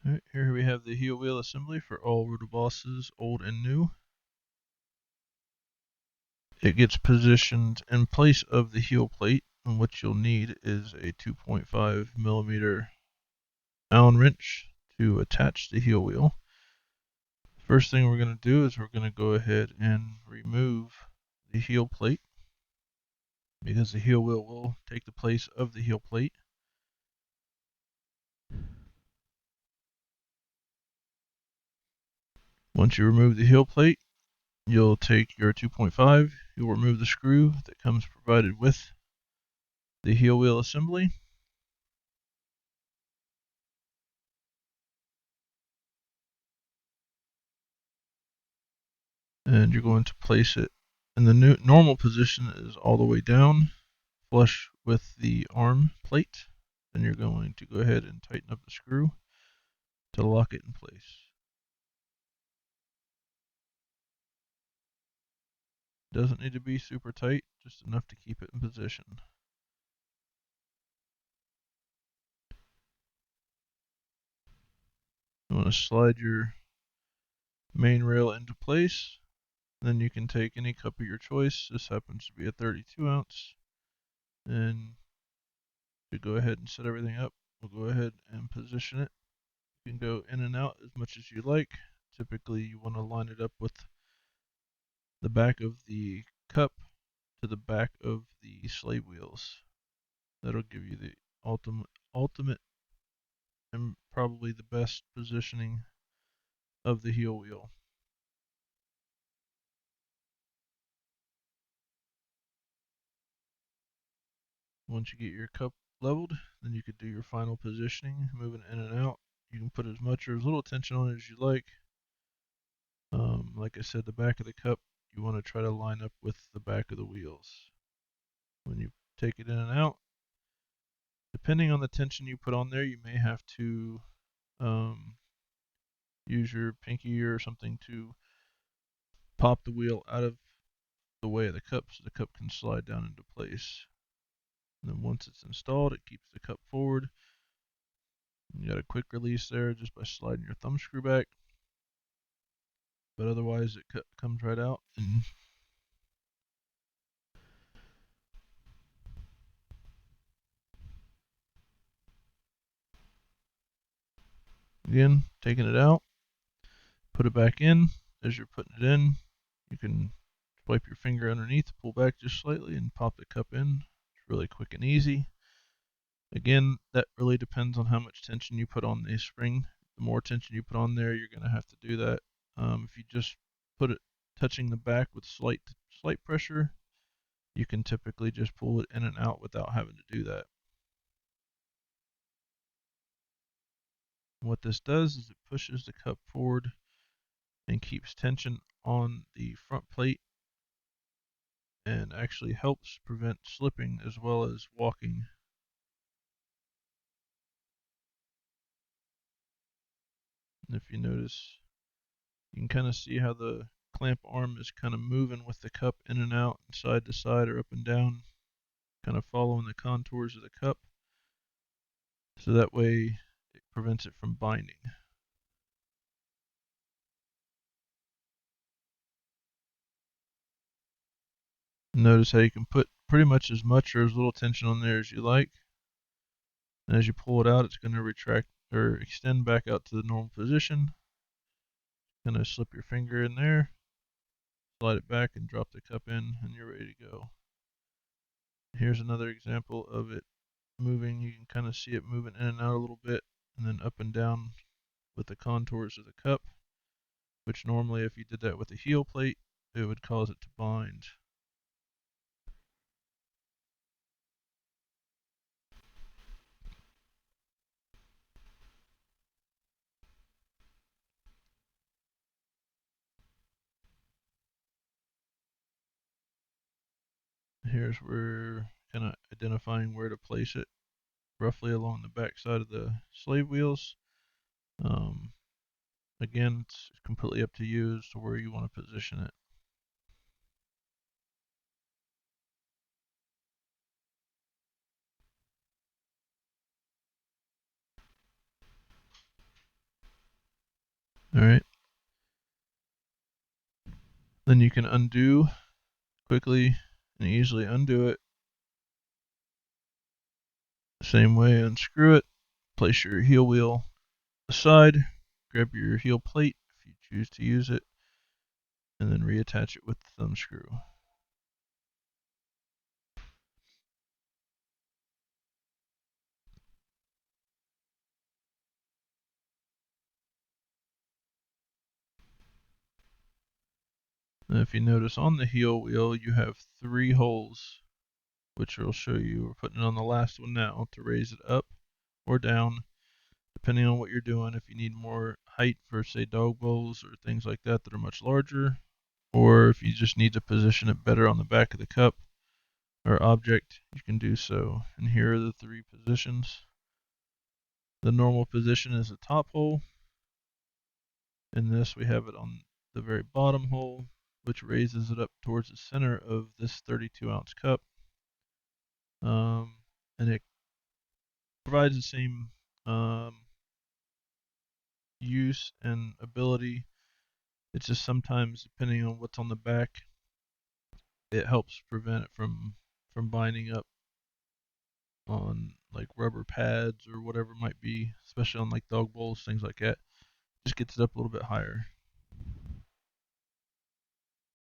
Alright, here we have the heel wheel assembly for all Rotobosses, old and new. It gets positioned in place of the heel plate, and what you'll need is a 2.5 millimeter Allen wrench to attach the heel wheel. First thing we're going to do is we're going to go ahead and remove the heel plate, because the heel wheel will take the place of the heel plate. Once you remove the heel plate, you'll take your 2.5, you'll remove the screw that comes provided with the heel wheel assembly. And you're going to place it in the normal position is all the way down, flush with the arm plate. Then you're going to go ahead and tighten up the screw to lock it in place. Doesn't need to be super tight, just enough to keep it in position. You want to slide your main rail into place. Then you can take any cup of your choice. This happens to be a 32 ounce. And to go ahead and set everything up, we'll go ahead and position it. You can go in and out as much as you like. Typically, you want to line it up with the back of the cup to the back of the slave wheels. That'll give you the ultimate and probably the best positioning of the heel wheel. Once you get your cup leveled, then you could do your final positioning, moving in and out. You can put as much or as little tension on it as you like. Like I said, the back of the cup, you want to try to line up with the back of the wheels. When you take it in and out, depending on the tension you put on there, you may have to use your pinky or something to pop the wheel out of the way of the cup so the cup can slide down into place. And then once it's installed, it keeps the cup forward. You got a quick release there just by sliding your thumb screw back. But otherwise, it comes right out. And again, taking it out, put it back in. As you're putting it in, you can swipe your finger underneath, pull back just slightly, and pop the cup in. It's really quick and easy. Again, that really depends on how much tension you put on the spring. The more tension you put on there, you're going to have to do that. If you just put it touching the back with slight pressure, you can typically just pull it in and out without having to do that. What this does is it pushes the cup forward and keeps tension on the front plate and actually helps prevent slipping as well as walking. And if you notice, you can kind of see how the clamp arm is kind of moving with the cup in and out, and side to side or up and down, kind of following the contours of the cup. So that way it prevents it from binding. Notice how you can put pretty much as much or as little tension on there as you like. And as you pull it out, it's going to retract or extend back out to the normal position. Going to slip your finger in there, slide it back, and drop the cup in, and you're ready to go. Here's another example of it moving. You can kind of see it moving in and out a little bit, and then up and down with the contours of the cup, which normally if you did that with a heel plate, it would cause it to bind. Here's where kind of identifying where to place it, roughly along the back side of the slave wheels. Again, it's completely up to you as to where you want to position it. Alright. Then you can undo quickly and easily undo it. Same way, unscrew it, place your heel wheel aside, grab your heel plate if you choose to use it, and then reattach it with the thumb screw. And if you notice on the heel wheel, you have 3 holes, which will show you. We're putting it on the last one now to raise it up or down, depending on what you're doing. If you need more height for, say, dog bowls or things like that that are much larger, or if you just need to position it better on the back of the cup or object, you can do so. And here are the 3 positions. The normal position is the top hole. In this, we have it on the very bottom hole, which raises it up towards the center of this 32-ounce cup. And it provides the same use and ability. It's just sometimes, depending on what's on the back, it helps prevent it from binding up on like rubber pads or whatever it might be, especially on like dog bowls, things like that. Just gets it up a little bit higher.